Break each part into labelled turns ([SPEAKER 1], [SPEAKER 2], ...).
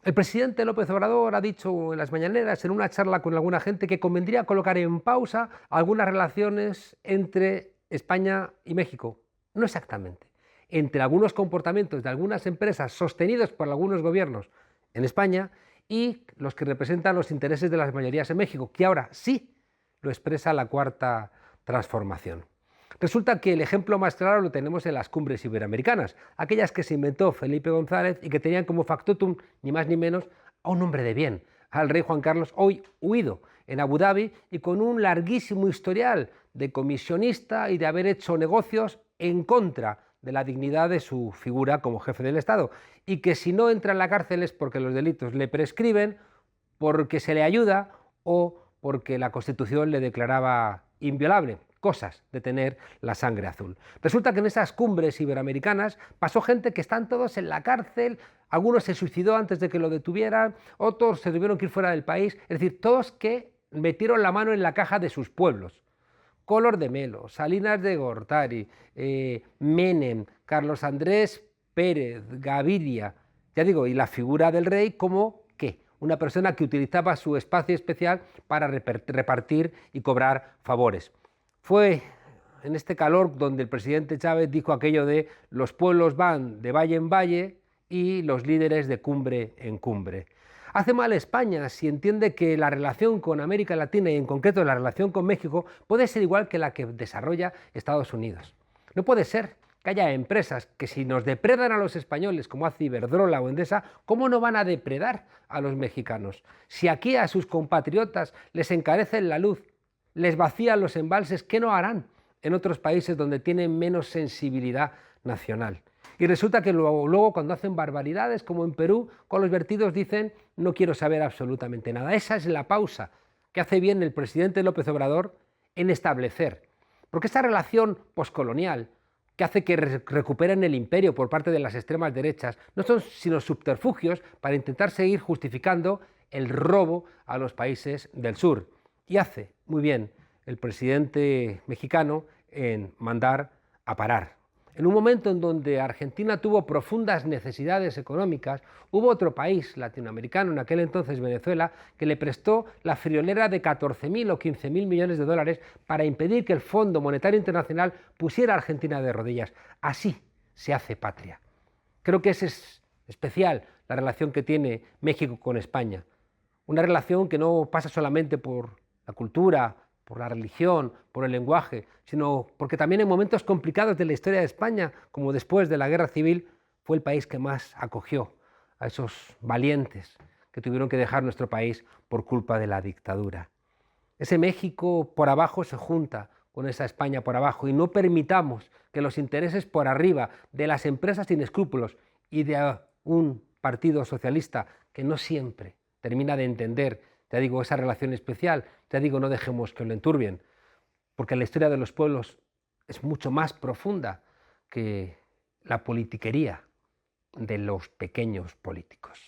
[SPEAKER 1] El presidente López Obrador ha dicho en las mañaneras, en una charla con alguna gente, que convendría colocar en pausa algunas relaciones entre España y México. No exactamente. Entre algunos comportamientos de algunas empresas sostenidos por algunos gobiernos en España y los que representan los intereses de las mayorías en México, que ahora sí lo expresa la cuarta transformación. Resulta que el ejemplo más claro lo tenemos en las cumbres iberoamericanas, aquellas que se inventó Felipe González y que tenían como factotum ni más ni menos a un hombre de bien, al rey Juan Carlos, hoy huido en Abu Dhabi y con un larguísimo historial de comisionista y de haber hecho negocios en contra de la dignidad de su figura como jefe del Estado, y que si no entra en la cárcel es porque los delitos le prescriben, porque se le ayuda o porque la Constitución le declaraba inviolable. Cosas de tener la sangre azul. Resulta que en esas cumbres iberoamericanas pasó gente que están todos en la cárcel, algunos se suicidó antes de que lo detuvieran, otros se tuvieron que ir fuera del país, es decir, todos que metieron la mano en la caja de sus pueblos. Collor de Mello, Salinas de Gortari, Menem, Carlos Andrés Pérez, Gaviria, ya digo, y la figura del rey como ¿qué? Una persona que utilizaba su espacio especial para repartir y cobrar favores. Fue en este calor donde el presidente Chávez dijo aquello de los pueblos van de valle en valle y los líderes de cumbre en cumbre. Hace mal España si entiende que la relación con América Latina y en concreto la relación con México puede ser igual que la que desarrolla Estados Unidos. No puede ser que haya empresas que si nos depredan a los españoles como hace Iberdrola o Endesa, ¿cómo no van a depredar a los mexicanos? Si aquí a sus compatriotas les encarecen la luz, les vacían los embalses, ¿qué no harán en otros países donde tienen menos sensibilidad nacional? Y resulta que luego cuando hacen barbaridades, como en Perú, con los vertidos dicen no quiero saber absolutamente nada. Esa es la pausa que hace bien el presidente López Obrador en establecer. Porque esta relación poscolonial que hace que recuperen el imperio por parte de las extremas derechas no son sino subterfugios para intentar seguir justificando el robo a los países del sur. Y hace muy bien el presidente mexicano en mandar a parar. En un momento en donde Argentina tuvo profundas necesidades económicas, hubo otro país latinoamericano, en aquel entonces Venezuela, que le prestó la friolera de 14.000 o 15.000 millones de dólares para impedir que el Fondo Monetario Internacional pusiera a Argentina de rodillas. Así se hace patria. Creo que es especial la relación que tiene México con España. Una relación que no pasa solamente por la cultura, por la religión, por el lenguaje, sino porque también en momentos complicados de la historia de España, como después de la Guerra Civil, fue el país que más acogió a esos valientes que tuvieron que dejar nuestro país por culpa de la dictadura. Ese México por abajo se junta con esa España por abajo y no permitamos que los intereses por arriba de las empresas sin escrúpulos y de un partido socialista que no siempre termina de entender, ya digo, esa relación especial, ya digo, no dejemos que lo enturbien, porque la historia de los pueblos es mucho más profunda que la politiquería de los pequeños políticos.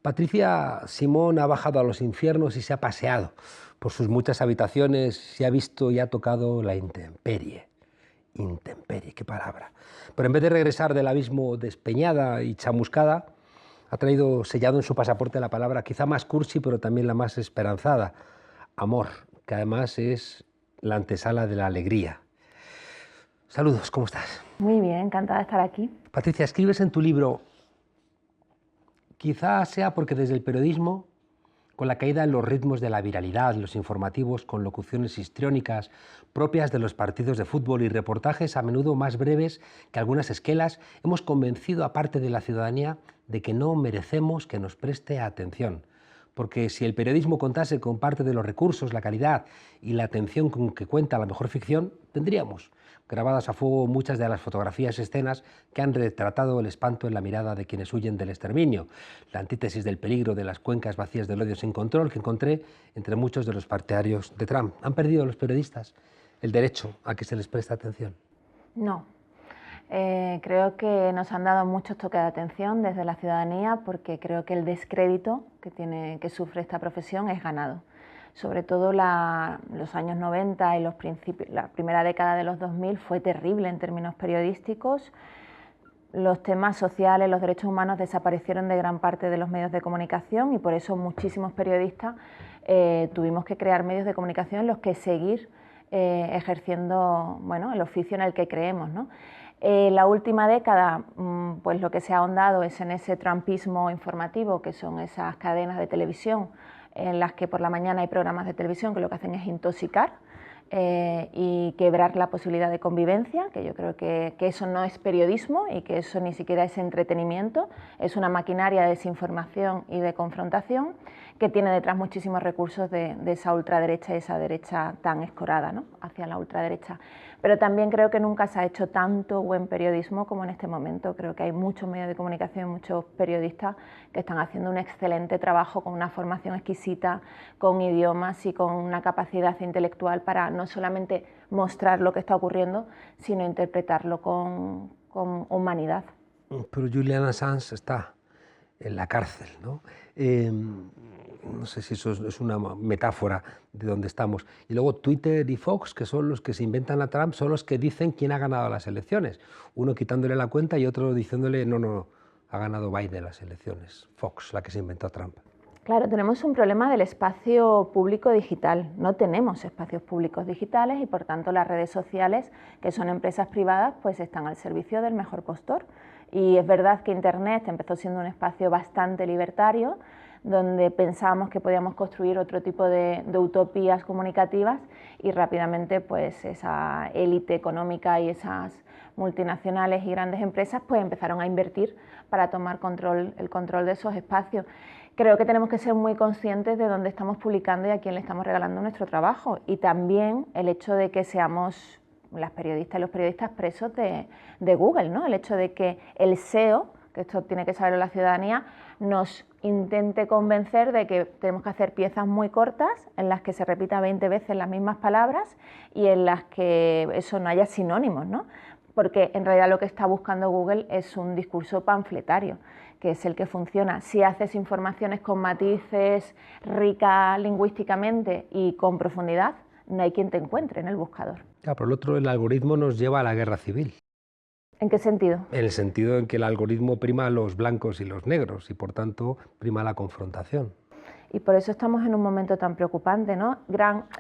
[SPEAKER 1] Patricia Simón ha bajado a los infiernos y se ha paseado por sus muchas habitaciones, se ha visto y ha tocado la intemperie. Intemperie, qué palabra. Pero en vez de regresar del abismo despeñada y chamuscada, ha traído sellado en su pasaporte la palabra quizá más cursi, pero también la más esperanzada, amor, que además es la antesala de la alegría. Saludos, ¿cómo estás?
[SPEAKER 2] Muy bien, encantada de estar aquí.
[SPEAKER 1] Patricia, escribes en tu libro, quizá sea porque desde el periodismo, con la caída en los ritmos de la viralidad, los informativos con locuciones histriónicas propias de los partidos de fútbol y reportajes a menudo más breves que algunas esquelas, hemos convencido a parte de la ciudadanía de que no merecemos que nos preste atención. Porque si el periodismo contase con parte de los recursos, la calidad y la atención con que cuenta la mejor ficción, tendríamos grabadas a fuego muchas de las fotografías y escenas que han retratado el espanto en la mirada de quienes huyen del exterminio, la antítesis del peligro de las cuencas vacías del odio sin control que encontré entre muchos de los partidarios de Trump. ¿Han perdido los periodistas el derecho a que se les preste atención?
[SPEAKER 2] No. Creo que nos han dado muchos toques de atención desde la ciudadanía porque creo que el descrédito que sufre esta profesión es ganado. Sobre todo los años 90 y la primera década de los 2000 fue terrible en términos periodísticos. los temas sociales, los derechos humanos desaparecieron de gran parte de los medios de comunicación y por eso muchísimos periodistas tuvimos que crear medios de comunicación en los que seguir ejerciendo, bueno, el oficio en el que creemos, ¿no? La última década, pues lo que se ha ahondado es en ese trumpismo informativo, que son esas cadenas de televisión en las que por la mañana hay programas de televisión que lo que hacen es intoxicar y quebrar la posibilidad de convivencia, que yo creo que eso no es periodismo y que eso ni siquiera es entretenimiento, es una maquinaria de desinformación y de confrontación que tiene detrás muchísimos recursos de esa ultraderecha y esa derecha tan escorada, ¿no?, hacia la ultraderecha. Pero también creo que nunca se ha hecho tanto buen periodismo como en este momento. Creo que hay muchos medios de comunicación, muchos periodistas que están haciendo un excelente trabajo con una formación exquisita, con idiomas y con una capacidad intelectual para no solamente mostrar lo que está ocurriendo, sino interpretarlo con humanidad.
[SPEAKER 1] Pero Julian Assange está en la cárcel, ¿no? No sé si eso es una metáfora de donde estamos. Y luego Twitter y Fox, que son los que se inventan a Trump, son los que dicen quién ha ganado las elecciones. Uno quitándole la cuenta y otro diciéndole, no, ha ganado Biden las elecciones. Fox, la que se inventó a Trump.
[SPEAKER 2] Claro, tenemos un problema del espacio público digital. No tenemos espacios públicos digitales y por tanto las redes sociales, que son empresas privadas, pues están al servicio del mejor postor. Y es verdad que Internet empezó siendo un espacio bastante libertario, donde pensábamos que podíamos construir otro tipo de utopías comunicativas y rápidamente pues esa élite económica y esas multinacionales y grandes empresas pues empezaron a invertir para tomar el control de esos espacios. Creo que tenemos que ser muy conscientes de dónde estamos publicando y a quién le estamos regalando nuestro trabajo, y también el hecho de que seamos las periodistas y los periodistas presos de Google, ¿no? El hecho de que el SEO, que esto tiene que saberlo la ciudadanía, nos intente convencer de que tenemos que hacer piezas muy cortas en las que se repita 20 veces las mismas palabras y en las que eso no haya sinónimos, ¿no? Porque en realidad lo que está buscando Google es un discurso panfletario, que es el que funciona. Si haces informaciones con matices, rica lingüísticamente y con profundidad, no hay quien te encuentre en el buscador.
[SPEAKER 1] Claro, por el otro, el algoritmo nos lleva a la guerra civil.
[SPEAKER 2] ¿En qué sentido?
[SPEAKER 1] En el sentido en que el algoritmo prima a los blancos y los negros y por tanto prima la confrontación.
[SPEAKER 2] Y por eso estamos en un momento tan preocupante, ¿no?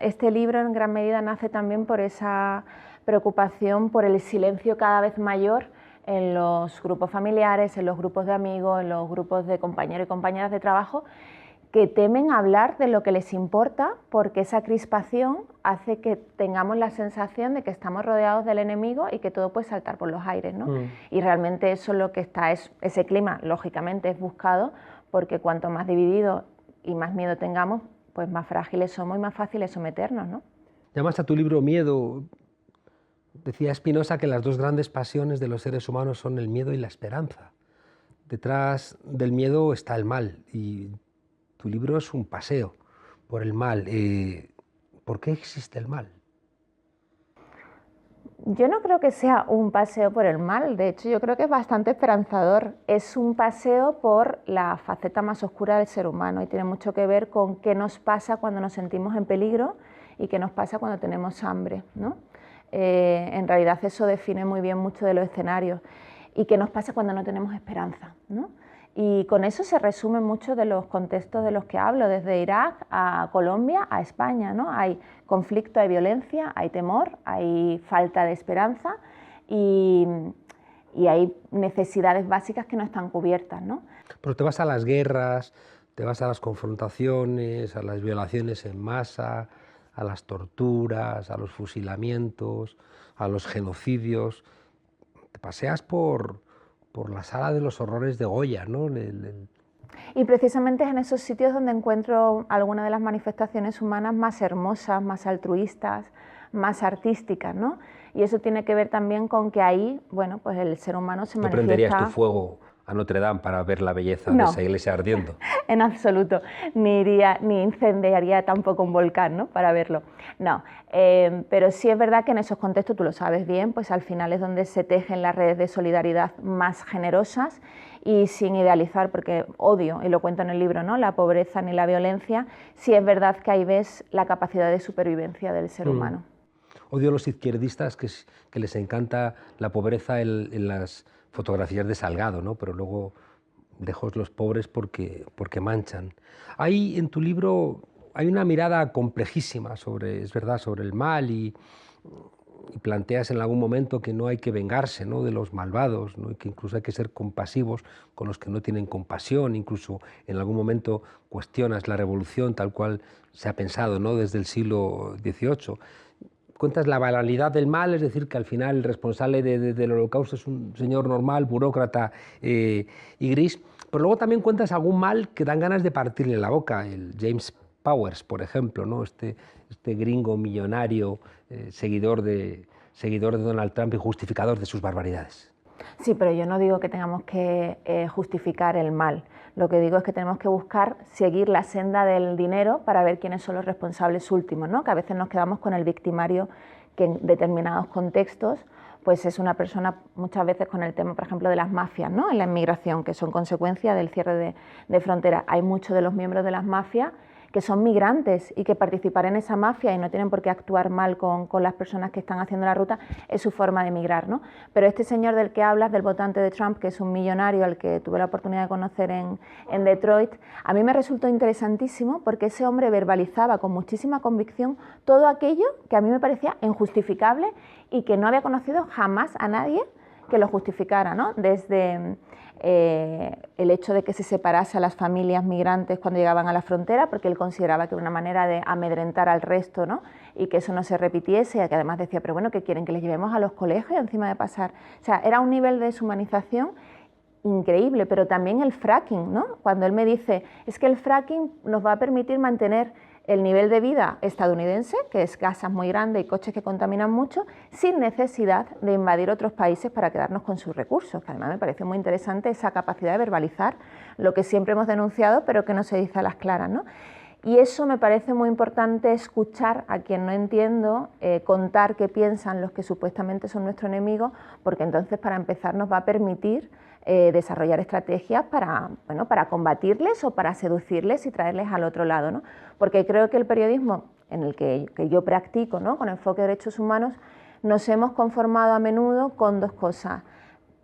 [SPEAKER 2] Este libro en gran medida nace también por esa preocupación por el silencio cada vez mayor en los grupos familiares, en los grupos de amigos, en los grupos de compañeros y compañeras de trabajo, que temen hablar de lo que les importa porque esa crispación hace que tengamos la sensación de que estamos rodeados del enemigo y que todo puede saltar por los aires, ¿no? Y realmente eso lo que está es, ese clima lógicamente es buscado, porque cuanto más dividido y más miedo tengamos, pues más frágiles somos y más fácil es someternos, ¿no?
[SPEAKER 1] Llamas a tu libro Miedo. Decía Spinoza que las dos grandes pasiones de los seres humanos son el miedo y la esperanza. Detrás del miedo está el mal y tu libro es un paseo por el mal. ¿Por qué existe el mal?
[SPEAKER 2] Yo no creo que sea un paseo por el mal, de hecho yo creo que es bastante esperanzador. Es un paseo por la faceta más oscura del ser humano y tiene mucho que ver con qué nos pasa cuando nos sentimos en peligro y qué nos pasa cuando tenemos hambre, ¿no? En realidad eso define muy bien mucho de los escenarios. ¿Y qué nos pasa cuando no tenemos esperanza, ¿no? Y con eso se resumen muchos de los contextos de los que hablo, desde Irak a Colombia a España, ¿no? Hay conflicto, hay violencia, hay temor, hay falta de esperanza y hay necesidades básicas que no están cubiertas, ¿no?
[SPEAKER 1] Pero te vas a las guerras, te vas a las confrontaciones, a las violaciones en masa, a las torturas, a los fusilamientos, a los genocidios. Te paseas por la sala de los horrores de Goya, ¿no?
[SPEAKER 2] Y precisamente es en esos sitios donde encuentro algunas de las manifestaciones humanas más hermosas, más altruistas, más artísticas, ¿no? Y eso tiene que ver también con que ahí, bueno, pues el ser humano se manifiesta...
[SPEAKER 1] ¿No prenderías tu fuego a Notre Dame para ver la belleza de esa iglesia ardiendo?
[SPEAKER 2] En absoluto, ni incendiaría tampoco un volcán, ¿no?, para verlo. No, pero sí es verdad que en esos contextos, tú lo sabes bien, pues al final es donde se tejen las redes de solidaridad más generosas y sin idealizar, porque odio, y lo cuento en el libro, ¿no?, la pobreza ni la violencia, sí es verdad que ahí ves la capacidad de supervivencia del ser humano.
[SPEAKER 1] Odio a los izquierdistas que les encanta la pobreza en las fotografías de Salgado, ¿no? Pero luego lejos los pobres porque manchan. Hay en tu libro hay una mirada complejísima sobre, es verdad, sobre el mal y planteas en algún momento que no hay que vengarse, ¿no?, de los malvados, ¿no?, y que incluso hay que ser compasivos con los que no tienen compasión. Incluso en algún momento cuestionas la revolución tal cual se ha pensado, ¿no?, desde el siglo XVIII. Cuentas la banalidad del mal, es decir, que al final el responsable del holocausto es un señor normal, burócrata y gris, pero luego también cuentas algún mal que dan ganas de partirle la boca. El James Powers, por ejemplo, ¿no?, este gringo millonario, seguidor de Donald Trump y justificador de sus barbaridades.
[SPEAKER 2] Sí, pero yo no digo que tengamos que justificar el mal. Lo que digo es que tenemos que buscar seguir la senda del dinero para ver quiénes son los responsables últimos, ¿no? Que a veces nos quedamos con el victimario, que en determinados contextos pues es una persona, muchas veces con el tema, por ejemplo, de las mafias, ¿no?, en la inmigración, que son consecuencia del cierre de fronteras. Hay muchos de los miembros de las mafias que son migrantes y que participar en esa mafia y no tienen por qué actuar mal con las personas que están haciendo la ruta es su forma de migrar, ¿no? Pero este señor del que hablas, del votante de Trump, que es un millonario al que tuve la oportunidad de conocer en Detroit, a mí me resultó interesantísimo porque ese hombre verbalizaba con muchísima convicción todo aquello que a mí me parecía injustificable y que no había conocido jamás a nadie que lo justificara, ¿no? Desde el hecho de que se separase a las familias migrantes cuando llegaban a la frontera, porque él consideraba que era una manera de amedrentar al resto, ¿no?, y que eso no se repitiese, y que además decía, pero bueno, ¿qué quieren? ¿Que les llevemos a los colegios encima de pasar? O sea, era un nivel de deshumanización increíble. Pero también el fracking, ¿no? Cuando él me dice, es que el fracking nos va a permitir mantener el nivel de vida estadounidense, que es casas muy grandes y coches que contaminan mucho, sin necesidad de invadir otros países para quedarnos con sus recursos, que además me parece muy interesante esa capacidad de verbalizar lo que siempre hemos denunciado, pero que no se dice a las claras, ¿no? Y eso me parece muy importante, escuchar a quien no entiendo, contar qué piensan los que supuestamente son nuestro enemigo, porque entonces para empezar nos va a permitir desarrollar estrategias para, bueno, para combatirles o para seducirles y traerles al otro lado, ¿no? Porque creo que el periodismo en el que yo practico, ¿no?, con enfoque de derechos humanos, nos hemos conformado a menudo con dos cosas: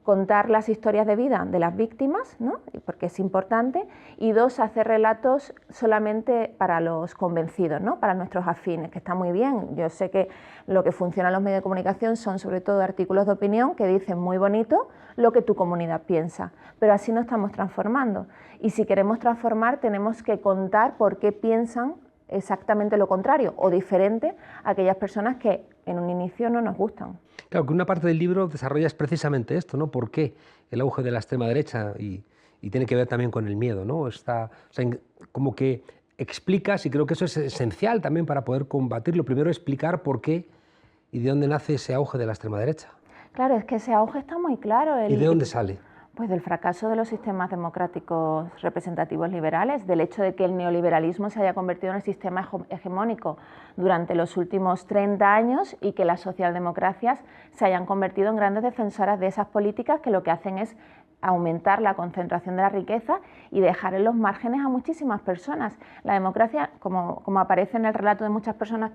[SPEAKER 2] contar las historias de vida de las víctimas, ¿no?, porque es importante, y dos, hacer relatos solamente para los convencidos, ¿no?, para nuestros afines, que está muy bien. Yo sé que lo que funciona en los medios de comunicación son sobre todo artículos de opinión que dicen muy bonito lo que tu comunidad piensa, pero así no estamos transformando. Y si queremos transformar tenemos que contar por qué piensan exactamente lo contrario o diferente a aquellas personas que en un inicio no nos gustan.
[SPEAKER 1] Claro, que una parte del libro desarrollas precisamente esto, ¿no? ¿Por qué el auge de la extrema derecha? Y tiene que ver también con el miedo, ¿no? O sea, como que explicas, y creo que eso es esencial también para poder combatirlo. Primero, explicar por qué y de dónde nace ese auge de la extrema derecha.
[SPEAKER 2] Claro, es que ese auge está muy claro.
[SPEAKER 1] ¿Y de dónde sale?
[SPEAKER 2] Pues del fracaso de los sistemas democráticos representativos liberales, del hecho de que el neoliberalismo se haya convertido en el sistema hegemónico durante los últimos 30 años y que las socialdemocracias se hayan convertido en grandes defensoras de esas políticas que lo que hacen es aumentar la concentración de la riqueza y dejar en los márgenes a muchísimas personas. La democracia, como aparece en el relato de muchas personas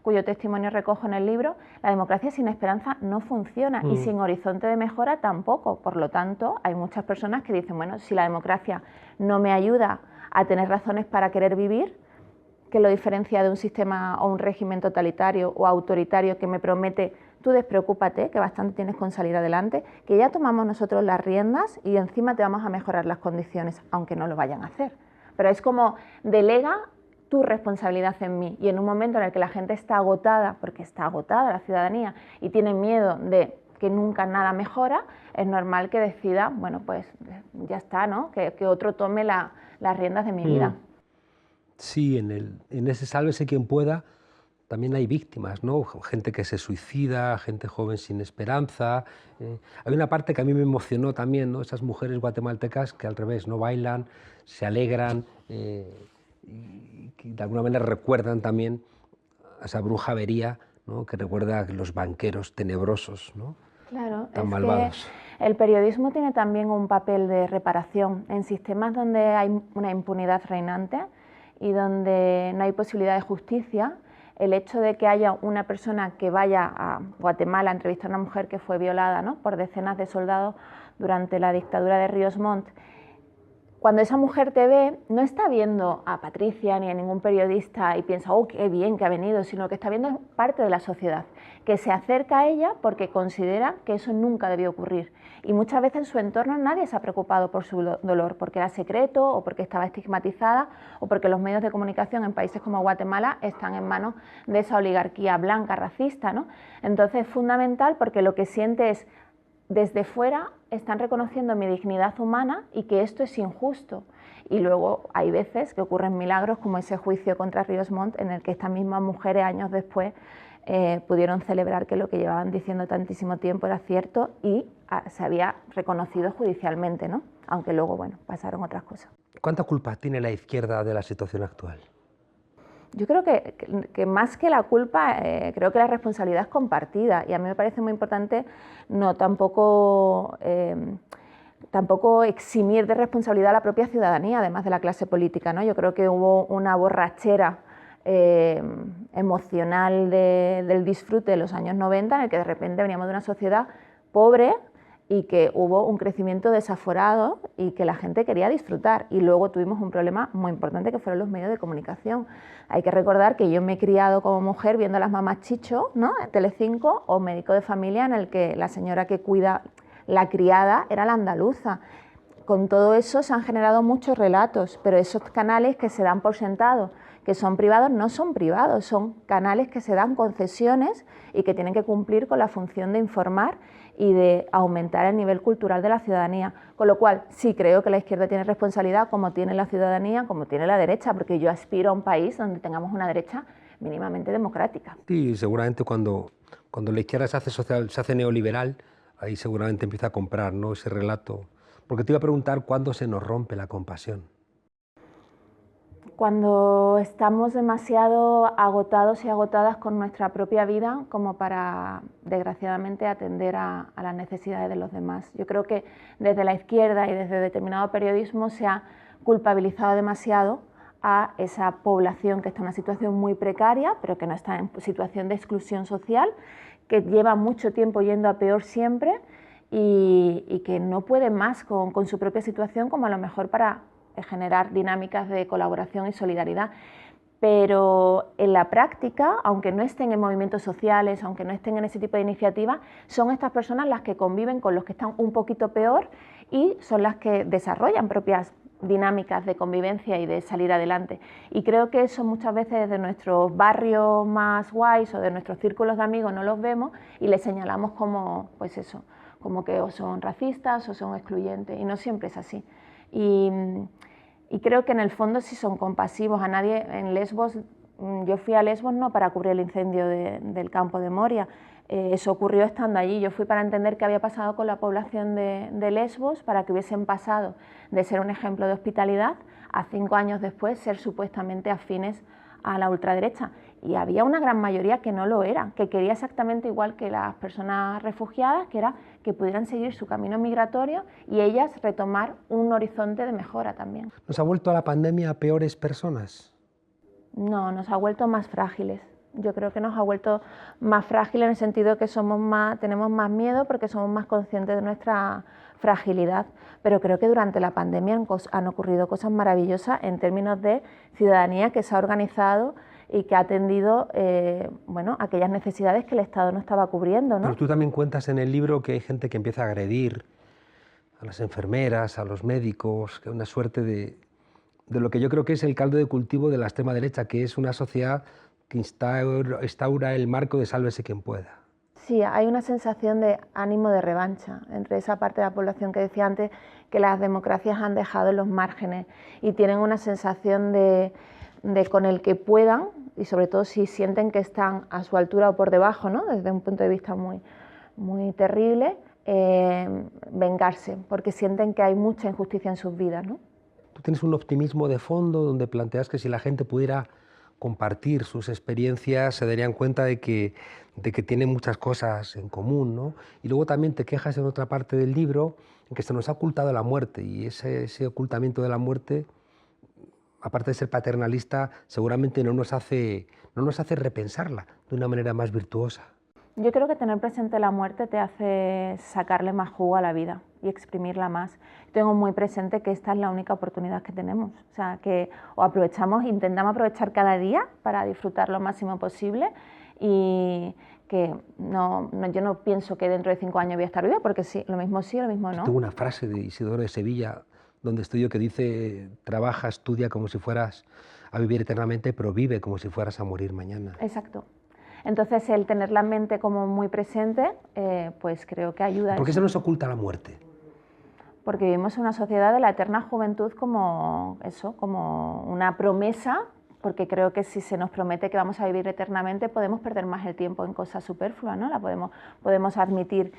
[SPEAKER 2] cuyo testimonio recojo en el libro, la democracia sin esperanza no funciona y sin horizonte de mejora tampoco. Por lo tanto, hay muchas personas que dicen, bueno, si la democracia no me ayuda a tener razones para querer vivir, ¿qué lo diferencia de un sistema o un régimen totalitario o autoritario que me promete: tú despreocúpate, que bastante tienes con salir adelante, que ya tomamos nosotros las riendas y encima te vamos a mejorar las condiciones, aunque no lo vayan a hacer? Pero es como delega tu responsabilidad en mí, y en un momento en el que la gente está agotada, porque está agotada la ciudadanía y tiene miedo de que nunca nada mejora, es normal que decida, bueno, pues ya está, ¿no?, que otro tome las riendas de mi vida.
[SPEAKER 1] Sí, en ese sálvese quien pueda también hay víctimas, ¿no? Gente que se suicida, gente joven sin esperanza. Hay una parte que a mí me emocionó también, ¿no? Esas mujeres guatemaltecas que al revés, no bailan, se alegran y que de alguna manera recuerdan también a esa brujería, ¿no?, que recuerda a los banqueros tenebrosos, ¿no?,
[SPEAKER 2] Claro,
[SPEAKER 1] tan
[SPEAKER 2] es
[SPEAKER 1] malvados.
[SPEAKER 2] que el periodismo tiene también un papel de reparación en sistemas donde hay una impunidad reinante y donde no hay posibilidad de justicia. El hecho de que haya una persona que vaya a Guatemala a entrevistar a una mujer que fue violada, ¿no?, por decenas de soldados durante la dictadura de Ríos Montt, cuando esa mujer te ve, no está viendo a Patricia ni a ningún periodista y piensa, oh, qué bien que ha venido, sino que está viendo parte de la sociedad, que se acerca a ella porque considera que eso nunca debió ocurrir. Y muchas veces en su entorno nadie se ha preocupado por su dolor, porque era secreto o porque estaba estigmatizada o porque los medios de comunicación en países como Guatemala están en manos de esa oligarquía blanca, racista, ¿no? Entonces es fundamental porque lo que siente es, desde fuera están reconociendo mi dignidad humana y que esto es injusto. Y luego hay veces que ocurren milagros como ese juicio contra Ríos Montt en el que estas mismas mujeres años después pudieron celebrar que lo que llevaban diciendo tantísimo tiempo era cierto y se había reconocido judicialmente, ¿no? Aunque luego, bueno, pasaron otras cosas.
[SPEAKER 1] ¿Cuánta culpa tiene la izquierda de la situación actual?
[SPEAKER 2] Yo creo que más que la culpa, creo que la responsabilidad es compartida y a mí me parece muy importante tampoco eximir de responsabilidad a la propia ciudadanía, además de la clase política, ¿no? Yo creo que hubo una borrachera emocional del disfrute de los años 90 en el que de repente veníamos de una sociedad pobre y que hubo un crecimiento desaforado y que la gente quería disfrutar. Y luego tuvimos un problema muy importante que fueron los medios de comunicación. Hay que recordar que yo me he criado como mujer viendo a las mamás Chicho, ¿no?, en Telecinco, o Médico de Familia, en el que la señora que cuida la criada era la andaluza. Con todo eso se han generado muchos relatos, pero esos canales que se dan por sentado que son privados, no son privados, son canales que se dan concesiones y que tienen que cumplir con la función de informar y de aumentar el nivel cultural de la ciudadanía. Con lo cual, sí creo que la izquierda tiene responsabilidad, como tiene la ciudadanía, como tiene la derecha, porque yo aspiro a un país donde tengamos una derecha mínimamente democrática.
[SPEAKER 1] Sí, seguramente cuando la izquierda se hace social, se hace neoliberal, ahí seguramente empieza a comprar, ¿no?, ese relato. Porque te iba a preguntar cuándo se nos rompe la compasión.
[SPEAKER 2] Cuando estamos demasiado agotados y agotadas con nuestra propia vida como para, desgraciadamente, atender a las necesidades de los demás. Yo creo que desde la izquierda y desde determinado periodismo se ha culpabilizado demasiado a esa población que está en una situación muy precaria, pero que no está en situación de exclusión social, que lleva mucho tiempo yendo a peor siempre y que no puede más con su propia situación, como a lo mejor para generar dinámicas de colaboración y solidaridad. Pero en la práctica, aunque no estén en movimientos sociales, aunque no estén en ese tipo de iniciativas, son estas personas las que conviven con los que están un poquito peor y son las que desarrollan propias dinámicas de convivencia y de salir adelante. Y creo que eso muchas veces desde nuestros barrios más guays o de nuestros círculos de amigos no los vemos y les señalamos como, pues eso, como que o son racistas o son excluyentes, y no siempre es así. Y creo que en el fondo sí son compasivos. A nadie en Lesbos, yo fui a Lesbos no para cubrir el incendio del campo de Moria, eso ocurrió estando allí. Yo fui para entender qué había pasado con la población de Lesbos, para que hubiesen pasado de ser un ejemplo de hospitalidad a 5 años después ser supuestamente afines a la ultraderecha. Y había una gran mayoría que no lo era, que quería exactamente igual que las personas refugiadas, que era que pudieran seguir su camino migratorio y ellas retomar un horizonte de mejora también.
[SPEAKER 1] ¿Nos ha vuelto a la pandemia a peores personas?
[SPEAKER 2] No, nos ha vuelto más frágiles. Yo creo que nos ha vuelto más frágiles en el sentido que tenemos más miedo porque somos más conscientes de nuestra fragilidad, pero creo que durante la pandemia han ocurrido cosas maravillosas en términos de ciudadanía que se ha organizado y que ha atendido aquellas necesidades que el Estado no estaba cubriendo, ¿no?
[SPEAKER 1] Pero tú también cuentas en el libro que hay gente que empieza a agredir a las enfermeras, a los médicos, que es una suerte de lo que yo creo que es el caldo de cultivo de la extrema derecha, que es una sociedad que instaura el marco de sálvese quien pueda.
[SPEAKER 2] Sí, hay una sensación de ánimo de revancha entre esa parte de la población que decía antes que las democracias han dejado en los márgenes y tienen una sensación de con el que puedan, y sobre todo si sienten que están a su altura o por debajo, ¿no?, desde un punto de vista muy, muy terrible, vengarse, porque sienten que hay mucha injusticia en sus vidas, ¿no?
[SPEAKER 1] Tú tienes un optimismo de fondo donde planteas que si la gente pudiera compartir sus experiencias se darían cuenta de que tienen muchas cosas en común, ¿no? Y luego también te quejas en otra parte del libro en que se nos ha ocultado la muerte, y ese ocultamiento de la muerte, aparte de ser paternalista, seguramente no nos hace repensarla de una manera más virtuosa.
[SPEAKER 2] Yo creo que tener presente la muerte te hace sacarle más jugo a la vida y exprimirla más. Tengo muy presente que esta es la única oportunidad que tenemos, o sea, que o aprovechamos, intentamos aprovechar cada día para disfrutar lo máximo posible y que yo no pienso que dentro de 5 años voy a estar viva, porque sí, lo mismo no.
[SPEAKER 1] Tengo una frase de Isidoro de Sevilla, donde estoy yo, que dice: trabaja, estudia como si fueras a vivir eternamente, pero vive como si fueras a morir mañana.
[SPEAKER 2] Exacto. Entonces, el tener la mente como muy presente, pues creo que ayuda a eso.
[SPEAKER 1] ¿Por qué se nos oculta la muerte?
[SPEAKER 2] Porque vivimos en una sociedad de la eterna juventud como eso, como una promesa, porque creo que si se nos promete que vamos a vivir eternamente podemos perder más el tiempo en cosas superfluas, ¿no? Podemos admitir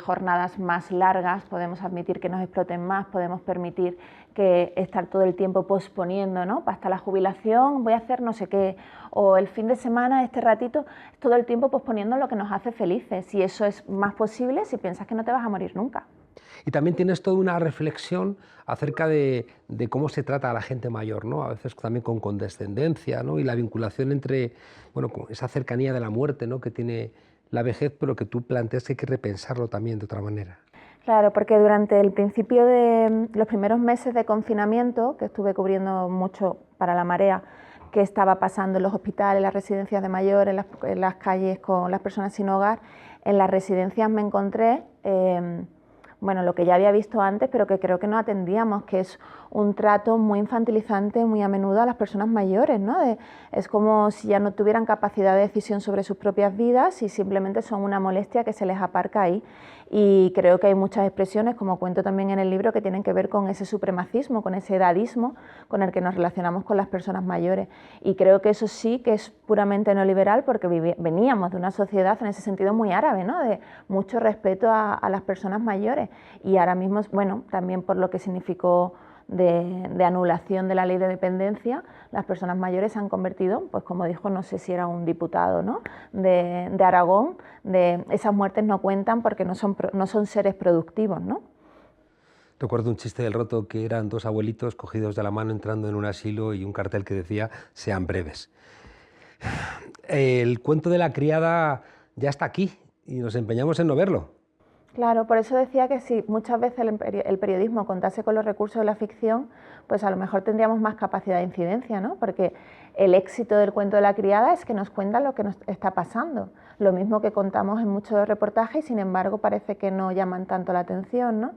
[SPEAKER 2] jornadas más largas, podemos admitir que nos exploten más, podemos permitir que estar todo el tiempo posponiendo, ¿no? Hasta la jubilación voy a hacer no sé qué, o el fin de semana, este ratito, todo el tiempo posponiendo lo que nos hace felices, y eso es más posible si piensas que no te vas a morir nunca.
[SPEAKER 1] Y también tienes toda una reflexión acerca de cómo se trata a la gente mayor, ¿no? A veces también con condescendencia, ¿no? Y la vinculación entre, bueno, con esa cercanía de la muerte, ¿no?, que tiene la vejez, pero que tú planteas que hay que repensarlo también de otra manera.
[SPEAKER 2] Claro, porque durante el principio de los primeros meses de confinamiento, que estuve cubriendo mucho para La Marea, que estaba pasando en los hospitales, en las residencias de mayores, en las calles con las personas sin hogar, en las residencias me encontré bueno, lo que ya había visto antes, pero que creo que no atendíamos, que es un trato muy infantilizante muy a menudo a las personas mayores, ¿no? Es como si ya no tuvieran capacidad de decisión sobre sus propias vidas y simplemente son una molestia que se les aparca ahí. Y creo que hay muchas expresiones, como cuento también en el libro, que tienen que ver con ese supremacismo, con ese edadismo con el que nos relacionamos con las personas mayores. Y creo que eso sí que es puramente neoliberal, porque veníamos de una sociedad en ese sentido muy árabe, ¿no? De mucho respeto a las personas mayores. Y ahora mismo, bueno, también por lo que significó de anulación de la ley de dependencia, las personas mayores se han convertido, pues como dijo, no sé si era un diputado, ¿no?, de Aragón, de esas muertes no cuentan porque no son seres productivos, ¿no?
[SPEAKER 1] Recuerdo un chiste del Roto, que eran dos abuelitos cogidos de la mano entrando en un asilo y un cartel que decía: sean breves. El cuento de la criada ya está aquí y nos empeñamos en no verlo.
[SPEAKER 2] Claro, por eso decía que si muchas veces el periodismo contase con los recursos de la ficción, pues a lo mejor tendríamos más capacidad de incidencia, ¿no? Porque el éxito del cuento de la criada es que nos cuenta lo que nos está pasando. Lo mismo que contamos en muchos reportajes y sin embargo parece que no llaman tanto la atención, ¿no?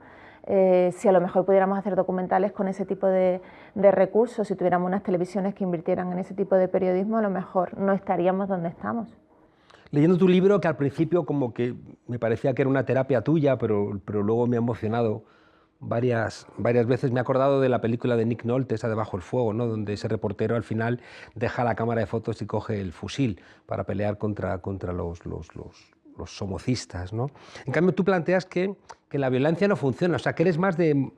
[SPEAKER 2] Si a lo mejor pudiéramos hacer documentales con ese tipo de recursos, si tuviéramos unas televisiones que invirtieran en ese tipo de periodismo, a lo mejor no estaríamos donde estamos.
[SPEAKER 1] Leyendo tu libro, que al principio como que me parecía que era una terapia tuya, pero luego me ha emocionado varias veces. Me he acordado de la película de Nick Nolte, esa de Bajo el fuego, ¿no?, donde ese reportero al final deja la cámara de fotos y coge el fusil para pelear contra los somocistas, ¿no? En cambio, tú planteas que la violencia no funciona, o sea, que eres más de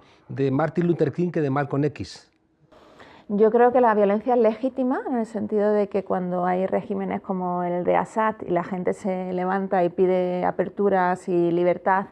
[SPEAKER 1] Martin Luther King que de Malcolm X.
[SPEAKER 2] Yo creo que la violencia es legítima en el sentido de que cuando hay regímenes como el de Assad y la gente se levanta y pide aperturas y libertad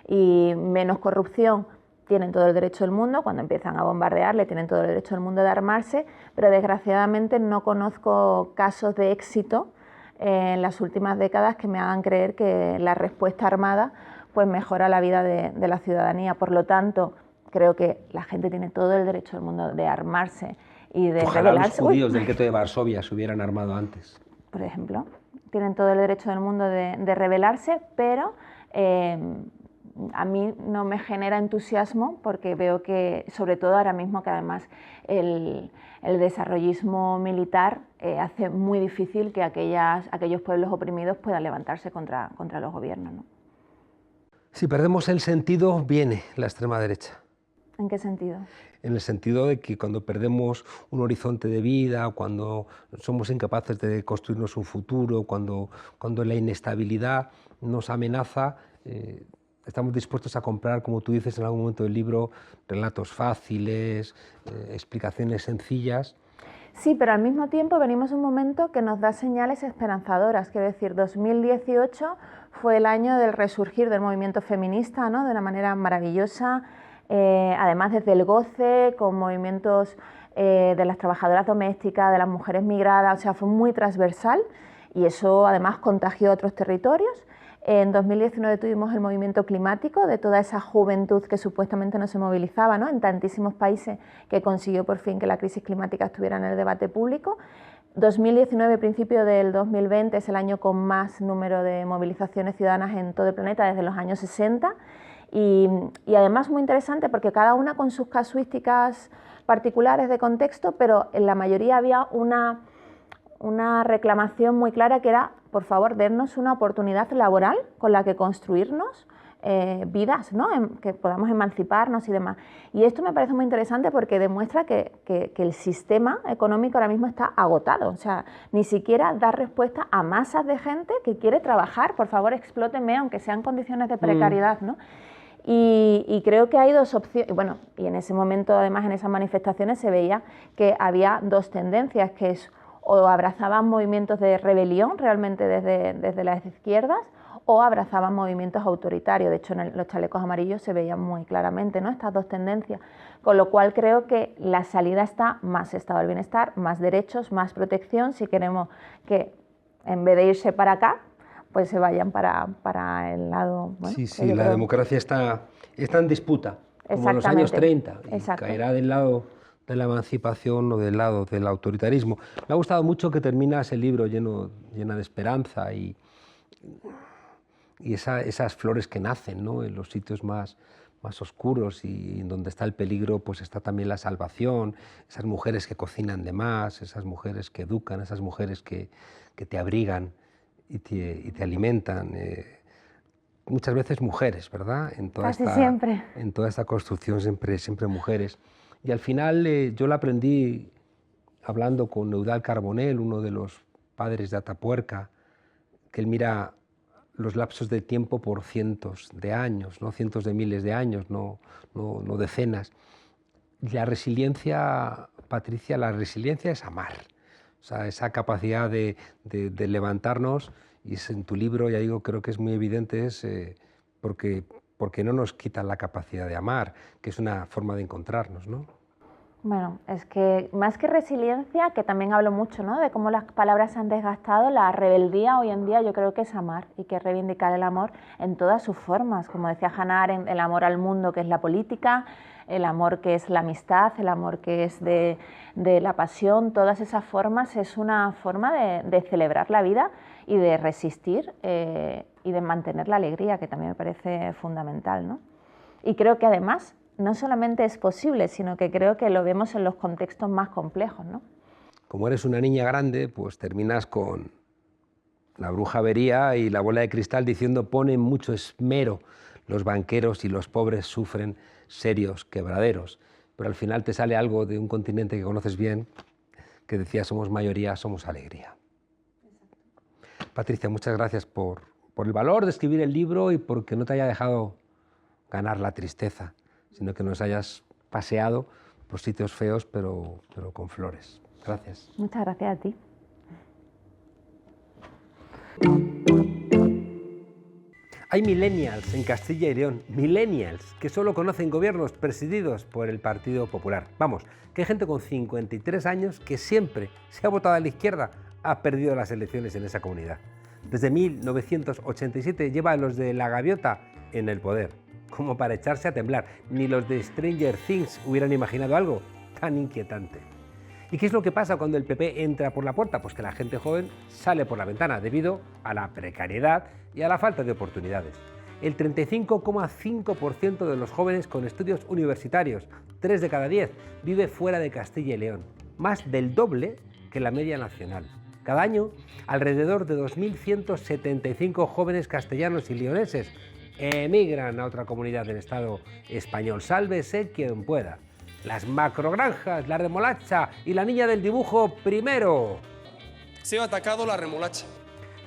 [SPEAKER 2] y menos corrupción, tienen todo el derecho del mundo. Cuando empiezan a bombardearle, tienen todo el derecho del mundo de armarse, pero desgraciadamente no conozco casos de éxito en las últimas décadas que me hagan creer que la respuesta armada pues mejora la vida de la ciudadanía. Por lo tanto, creo que la gente tiene todo el derecho del mundo de armarse y de
[SPEAKER 1] Ojalá
[SPEAKER 2] rebelarse.
[SPEAKER 1] los judíos del gueto de Varsovia se hubieran armado antes.
[SPEAKER 2] Por ejemplo, tienen todo el derecho del mundo de rebelarse, pero a mí no me genera entusiasmo porque veo que, sobre todo ahora mismo, que además el desarrollismo militar hace muy difícil que aquellos pueblos oprimidos puedan levantarse contra los gobiernos, ¿no?
[SPEAKER 1] Si perdemos el sentido, viene la extrema derecha.
[SPEAKER 2] ¿En qué sentido?
[SPEAKER 1] En el sentido de que cuando perdemos un horizonte de vida, cuando somos incapaces de construirnos un futuro, cuando la inestabilidad nos amenaza, estamos dispuestos a comprar, como tú dices en algún momento del libro, relatos fáciles, explicaciones sencillas.
[SPEAKER 2] Sí, pero al mismo tiempo venimos de un momento que nos da señales esperanzadoras. Quiero decir, 2018 fue el año del resurgir del movimiento feminista, ¿no?, de una manera maravillosa. Además desde el goce, con movimientos de las trabajadoras domésticas, de las mujeres migradas, o sea, fue muy transversal y eso además contagió a otros territorios. En 2019 tuvimos el movimiento climático de toda esa juventud que supuestamente no se movilizaba, ¿no?, en tantísimos países, que consiguió por fin que la crisis climática estuviera en el debate público. 2019, principio del 2020, es el año con más número de movilizaciones ciudadanas en todo el planeta desde los años 60 y además muy interesante porque cada una con sus casuísticas particulares de contexto, pero en la mayoría había una reclamación muy clara que era, por favor, darnos una oportunidad laboral con la que construirnos vidas, ¿no?, que podamos emanciparnos y demás. Y esto me parece muy interesante porque demuestra que el sistema económico ahora mismo está agotado, o sea, ni siquiera da respuesta a masas de gente que quiere trabajar. Por favor, explótenme, aunque sean condiciones de precariedad, ¿no? Y creo que hay dos opciones, bueno, y en ese momento, además, en esas manifestaciones se veía que había dos tendencias, que es o abrazaban movimientos de rebelión realmente desde las izquierdas, o abrazaban movimientos autoritarios. De hecho, en los chalecos amarillos se veían muy claramente, ¿no?, estas dos tendencias, con lo cual creo que la salida está más estado del bienestar, más derechos, más protección, si queremos que en vez de irse para acá, pues se vayan para el lado... Bueno,
[SPEAKER 1] sí, la democracia está en disputa, como en los años 30, y caerá del lado de la emancipación o del lado del autoritarismo. Me ha gustado mucho que terminas el libro llena de esperanza y esas flores que nacen, ¿no?, en los sitios más oscuros, y en donde está el peligro pues está también la salvación, esas mujeres que cocinan de más, esas mujeres que educan, esas mujeres que te abrigan y te alimentan. Muchas veces mujeres, ¿verdad?
[SPEAKER 2] Casi siempre.
[SPEAKER 1] En toda esta construcción siempre mujeres. Y al final yo la aprendí hablando con Eudald Carbonell, uno de los padres de Atapuerca, que él mira los lapsos de tiempo por cientos de años, no cientos de miles de años, no decenas. La resiliencia, Patricia, la resiliencia es amar. O sea, esa capacidad de levantarnos, y en tu libro, ya digo, creo que es muy evidente, es porque no nos quitan la capacidad de amar, que es una forma de encontrarnos, ¿no?
[SPEAKER 2] Bueno, es que más que resiliencia, que también hablo mucho, ¿no?, de cómo las palabras se han desgastado, la rebeldía hoy en día yo creo que es amar, y que es reivindicar el amor en todas sus formas, como decía Hannah Arendt, el amor al mundo, que es la política, el amor que es la amistad, el amor que es de la pasión. Todas esas formas es una forma de celebrar la vida y de resistir y de mantener la alegría, que también me parece fundamental, ¿no? Y creo que además no solamente es posible, sino que creo que lo vemos en los contextos más complejos, ¿no?
[SPEAKER 1] Como eres una niña grande, pues terminas con la bruja Avería y la bola de cristal diciendo: ponen mucho esmero los banqueros y los pobres sufren serios quebraderos. Pero al final te sale algo de un continente que conoces bien, que decía: somos mayoría, somos alegría. Patricia, muchas gracias por el valor de escribir el libro y porque no te haya dejado ganar la tristeza, sino que nos hayas paseado por sitios feos, pero con flores. Gracias.
[SPEAKER 2] Muchas gracias a ti.
[SPEAKER 1] Hay millennials en Castilla y León, millennials que solo conocen gobiernos presididos por el Partido Popular. Vamos, que hay gente con 53 años que siempre se ha votado a la izquierda, ha perdido las elecciones en esa comunidad. Desde 1987 lleva a los de La Gaviota en el poder, como para echarse a temblar. Ni los de Stranger Things hubieran imaginado algo tan inquietante. ¿Y qué es lo que pasa cuando el PP entra por la puerta? Pues que la gente joven sale por la ventana debido a la precariedad y a la falta de oportunidades. El 35,5% de los jóvenes con estudios universitarios, 3 de cada 10, vive fuera de Castilla y León, más del doble que la media nacional. Cada año, alrededor de 2.175 jóvenes castellanos y leoneses emigran a otra comunidad del Estado español. Sálvese quien pueda. Las macrogranjas, la remolacha y la niña del dibujo primero.
[SPEAKER 3] Se ha atacado la remolacha.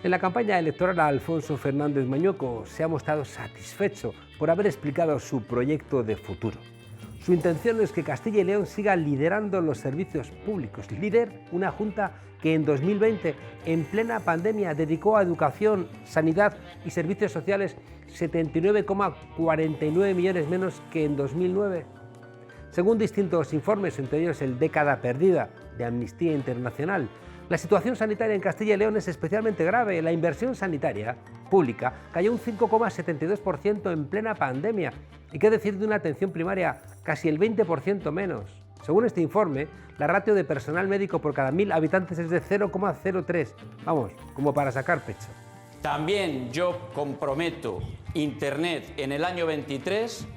[SPEAKER 1] En la campaña electoral, Alfonso Fernández Mañueco se ha mostrado satisfecho por haber explicado su proyecto de futuro. Su intención es que Castilla y León siga liderando los servicios públicos. Líder, una junta que en 2020, en plena pandemia, dedicó a educación, sanidad y servicios sociales 79,49 millones menos que en 2009. Según distintos informes, entre ellos el Década Perdida de Amnistía Internacional, La situación sanitaria en Castilla y León es especialmente grave. La inversión sanitaria pública cayó un 5,72% en plena pandemia. ¿Y qué decir de una atención primaria? Casi el 20% menos. Según este informe, la ratio de personal médico por cada 1.000 habitantes es de 0,03. Vamos, como para sacar pecho.
[SPEAKER 4] También yo comprometo Internet en el año 23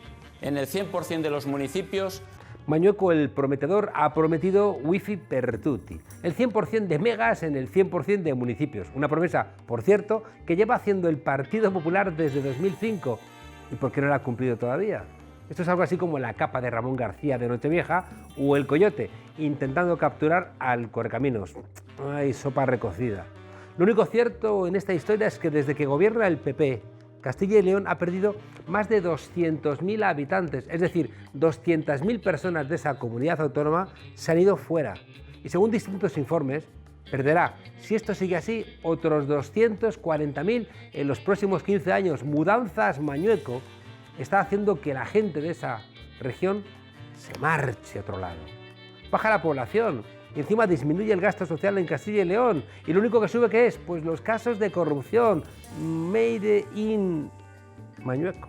[SPEAKER 4] en el 100% de los municipios.
[SPEAKER 1] Mañueco, el prometedor, ha prometido wifi per tutti, el 100% de megas en el 100% de municipios. Una promesa, por cierto, que lleva haciendo el Partido Popular desde 2005. ¿Y por qué no la ha cumplido todavía? Esto es algo así como la capa de Ramón García de Nochevieja o el Coyote, intentando capturar al Correcaminos. ¡Ay, sopa recocida! Lo único cierto en esta historia es que desde que gobierna el PP, Castilla y León ha perdido más de 200.000 habitantes, es decir, 200.000 personas de esa comunidad autónoma se han ido fuera. Y según distintos informes, perderá, si esto sigue así, otros 240.000 en los próximos 15 años. Mudanzas Mañueco está haciendo que la gente de esa región se marche a otro lado. Baja la población y encima disminuye el gasto social en Castilla y León. Y lo único que sube, ¿qué es? Pues los casos de corrupción. Made in Mañueco.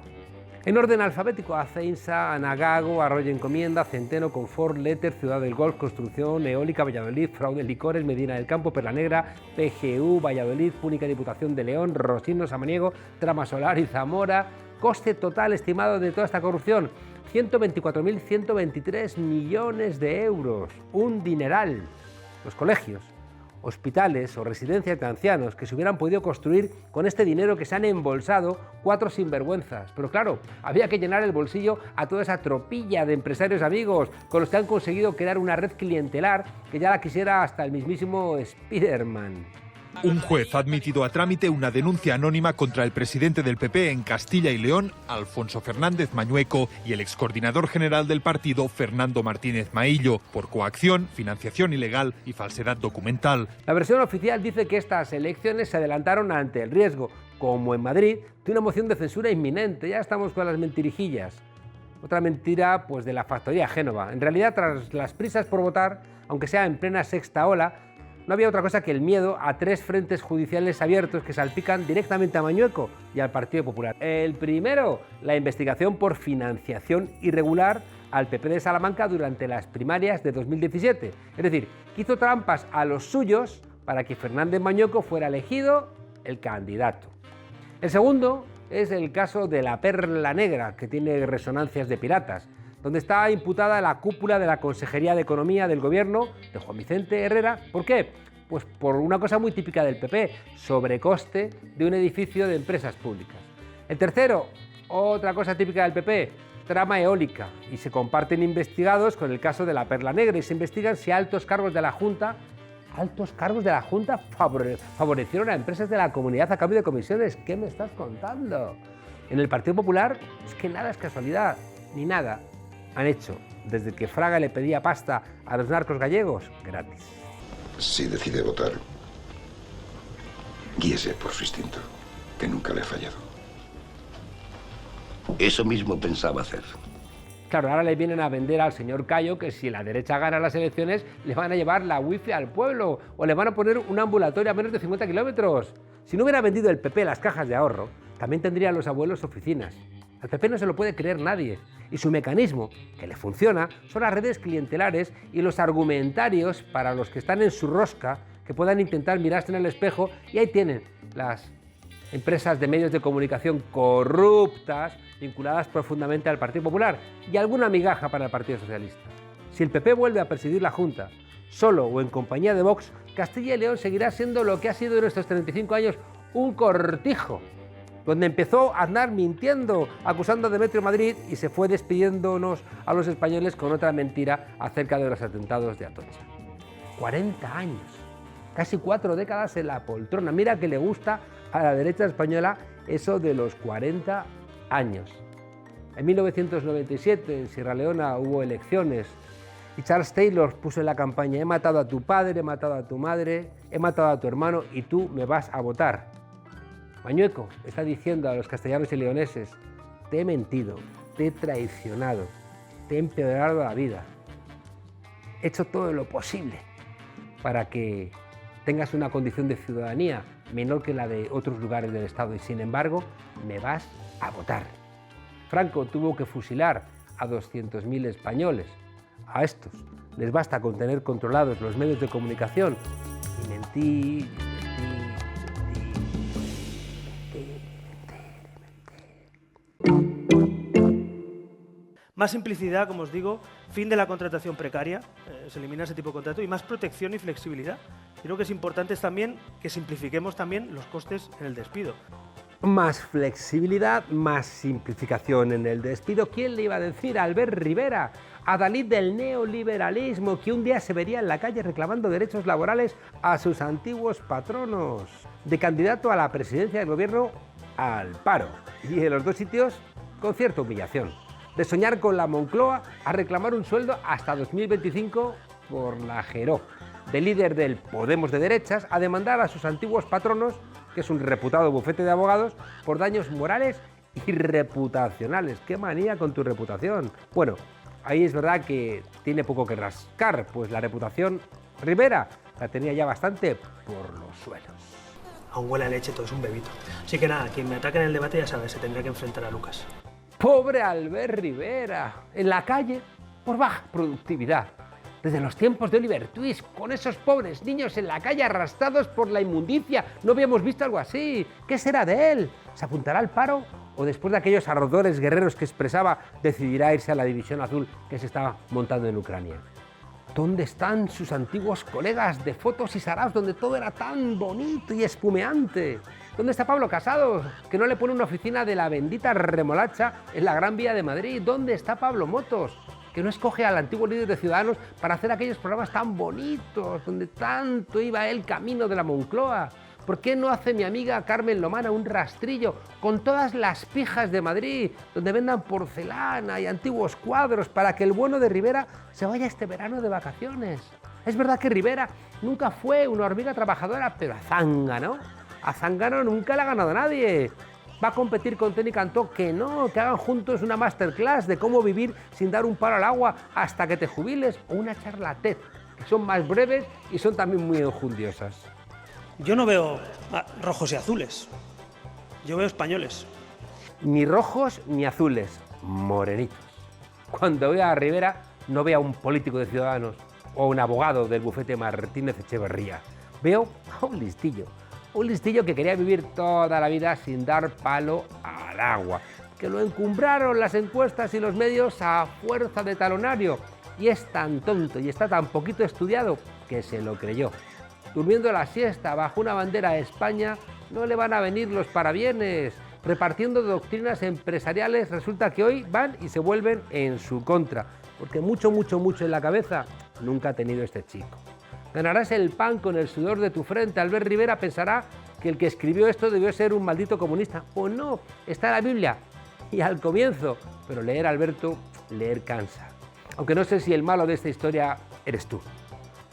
[SPEAKER 1] En orden alfabético: Aceinsa, Anagago, Arroyo Encomienda, Centeno, Confort, Letter, Ciudad del Golf, Construcción, Eólica, Valladolid, Fraude, Licores, Medina del Campo, Perla Negra, PGU, Valladolid, Púnica Diputación de León, Rosino, Samaniego, Trama Solar y Zamora. Coste total estimado de toda esta corrupción: 124.123 millones de euros. Un dineral. Los colegios, hospitales o residencias de ancianos que se hubieran podido construir con este dinero que se han embolsado 4 sinvergüenzas. Pero claro, había que llenar el bolsillo a toda esa tropilla de empresarios amigos con los que han conseguido crear una red clientelar que ya la quisiera hasta el mismísimo Spiderman.
[SPEAKER 5] Un juez ha admitido a trámite una denuncia anónima contra el presidente del PP en Castilla y León, Alfonso Fernández Mañueco, y el excoordinador general del partido, Fernando Martínez Maillo, por coacción, financiación ilegal y falsedad documental.
[SPEAKER 1] La versión oficial dice que estas elecciones se adelantaron ante el riesgo, como en Madrid, de una moción de censura inminente. Ya estamos con las mentirijillas. Otra mentira, pues, de la factoría Génova. En realidad, tras las prisas por votar, aunque sea en plena sexta ola, no había otra cosa que el miedo a 3 frentes judiciales abiertos que salpican directamente a Mañueco y al Partido Popular. El primero, la investigación por financiación irregular al PP de Salamanca durante las primarias de 2017. Es decir, que hizo trampas a los suyos para que Fernández Mañueco fuera elegido el candidato. El segundo es el caso de la Perla Negra, que tiene resonancias de piratas, donde está imputada la cúpula de la Consejería de Economía del Gobierno de Juan Vicente Herrera. ¿Por qué? Pues por una cosa muy típica del PP, sobrecoste de un edificio de empresas públicas. El tercero, otra cosa típica del PP, trama eólica, y se comparten investigados con el caso de la Perla Negra y se investigan si altos cargos de la Junta favorecieron a empresas de la comunidad a cambio de comisiones. ¿Qué me estás contando? En el Partido Popular es que nada es casualidad, ni nada han hecho desde que Fraga le pedía pasta a los narcos gallegos gratis.
[SPEAKER 6] Si decide votar, guíese por su instinto, que nunca le ha fallado.
[SPEAKER 7] Eso mismo pensaba hacer.
[SPEAKER 1] Claro, ahora le vienen a vender al señor Cayo que si la derecha gana las elecciones le van a llevar la wifi al pueblo o le van a poner un ambulatorio a menos de 50 kilómetros. Si no hubiera vendido el PP las cajas de ahorro, también tendrían los abuelos oficinas. Al PP no se lo puede creer nadie. Y su mecanismo, que le funciona, son las redes clientelares y los argumentarios para los que están en su rosca, que puedan intentar mirarse en el espejo, y ahí tienen las empresas de medios de comunicación corruptas, vinculadas profundamente al Partido Popular, y alguna migaja para el Partido Socialista. Si el PP vuelve a presidir la Junta, solo o en compañía de Vox, Castilla y León seguirá siendo lo que ha sido en estos 35 años, un cortijo, donde empezó Aznar mintiendo, acusando a Demetrio Madrid, y se fue despidiéndonos a los españoles con otra mentira acerca de los atentados de Atocha. 40 años, casi 4 décadas en la poltrona. Mira que le gusta a la derecha española eso de los 40 años. En 1997 en Sierra Leona hubo elecciones y Charles Taylor puso en la campaña: he matado a tu padre, he matado a tu madre, he matado a tu hermano y tú me vas a votar. Mañueco está diciendo a los castellanos y leoneses: te he mentido, te he traicionado, te he empeorado la vida. He hecho todo lo posible para que tengas una condición de ciudadanía menor que la de otros lugares del Estado y sin embargo me vas a votar. Franco tuvo que fusilar a 200.000 españoles. A estos les basta con tener controlados los medios de comunicación y mentir,
[SPEAKER 8] Más simplicidad, como os digo, fin de la contratación precaria, se elimina ese tipo de contrato, y más protección y flexibilidad. Creo que es importante también que simplifiquemos también los costes en el despido.
[SPEAKER 1] Más flexibilidad, más simplificación en el despido. ¿Quién le iba a decir a Albert Rivera, adalid del neoliberalismo, que un día se vería en la calle reclamando derechos laborales a sus antiguos patronos? De candidato a la presidencia del gobierno al paro. Y en los dos sitios, con cierta humillación. De soñar con la Moncloa a reclamar un sueldo hasta 2025 por la Jeró. De líder del Podemos de derechas a demandar a sus antiguos patronos, que es un reputado bufete de abogados, por daños morales y reputacionales. ¡Qué manía con tu reputación! Bueno, ahí es verdad que tiene poco que rascar, pues la reputación Rivera la tenía ya bastante por los suelos.
[SPEAKER 8] Aún huele a leche, todo es un bebito. Así que nada, quien me ataque en el debate ya sabe, se tendrá que enfrentar a Lucas.
[SPEAKER 1] ¡Pobre Albert Rivera! En la calle, por baja productividad. Desde los tiempos de Oliver Twist, con esos pobres niños en la calle arrastrados por la inmundicia. No habíamos visto algo así. ¿Qué será de él? ¿Se apuntará al paro? ¿O después de aquellos ardores guerreros que expresaba, decidirá irse a la División Azul que se estaba montando en Ucrania? ¿Dónde están sus antiguos colegas de fotos y saraos donde todo era tan bonito y espumeante? ¿Dónde está Pablo Casado, que no le pone una oficina de la bendita remolacha en la Gran Vía de Madrid? ¿Dónde está Pablo Motos, que no escoge al antiguo líder de Ciudadanos para hacer aquellos programas tan bonitos, donde tanto iba él camino de la Moncloa? ¿Por qué no hace mi amiga Carmen Lomana un rastrillo con todas las pijas de Madrid, donde vendan porcelana y antiguos cuadros para que el bueno de Rivera se vaya este verano de vacaciones? Es verdad que Rivera nunca fue una hormiga trabajadora, pero a zángano. A zángano nunca le ha ganado a nadie. ¿Va a competir con Tony Cantó? Que no, que hagan juntos una masterclass de cómo vivir sin dar un palo al agua hasta que te jubiles, o una charla TED, que son más breves y son también muy enjundiosas.
[SPEAKER 8] Yo no veo rojos y azules, yo veo españoles.
[SPEAKER 1] Ni rojos ni azules, morenitos. Cuando vea a Rivera, no veo a un político de Ciudadanos o un abogado del bufete Martínez Echeverría. Veo a un listillo que quería vivir toda la vida sin dar palo al agua, que lo encumbraron las encuestas y los medios a fuerza de talonario, y es tan tonto y está tan poquito estudiado que se lo creyó. Durmiendo la siesta bajo una bandera de España no le van a venir los parabienes. Repartiendo doctrinas empresariales resulta que hoy van y se vuelven en su contra, porque mucho en la cabeza nunca ha tenido este chico. Ganarás el pan con el sudor de tu frente. Albert Rivera pensará que el que escribió esto debió ser un maldito comunista. O no, está en la Biblia y al comienzo. Pero leer, Alberto, leer cansa. Aunque no sé si el malo de esta historia eres tú.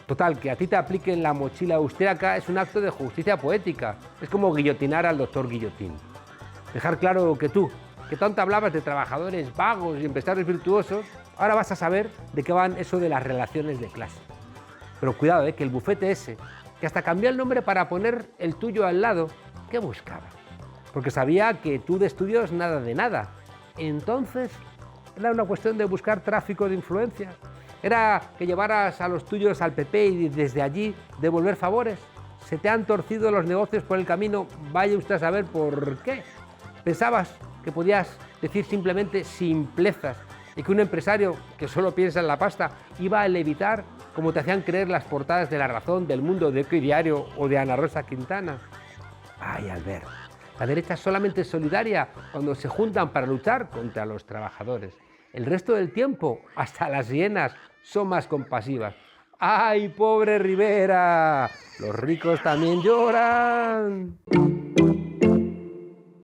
[SPEAKER 1] Total, que a ti te apliquen la mochila austríaca es un acto de justicia poética. Es como guillotinar al doctor Guillotín. Dejar claro que tú, que tanto hablabas de trabajadores vagos y empresarios virtuosos, ahora vas a saber de qué van eso de las relaciones de clase. Pero cuidado, que el bufete ese, que hasta cambió el nombre para poner el tuyo al lado, ¿qué buscaba? Porque sabía que tú de estudios nada de nada. Entonces, era una cuestión de buscar tráfico de influencia. Era que llevaras a los tuyos al PP y desde allí devolver favores. Se te han torcido los negocios por el camino, vaya usted a saber por qué. Pensabas que podías decir simplemente simplezas y que un empresario que solo piensa en la pasta iba a levitar como te hacían creer las portadas de La Razón, del Mundo, de Eco y Diario o de Ana Rosa Quintana. Ay, Albert, la derecha es solamente solidaria cuando se juntan para luchar contra los trabajadores. El resto del tiempo, hasta las hienas son más compasivas. ¡Ay, pobre Rivera! Los ricos también lloran.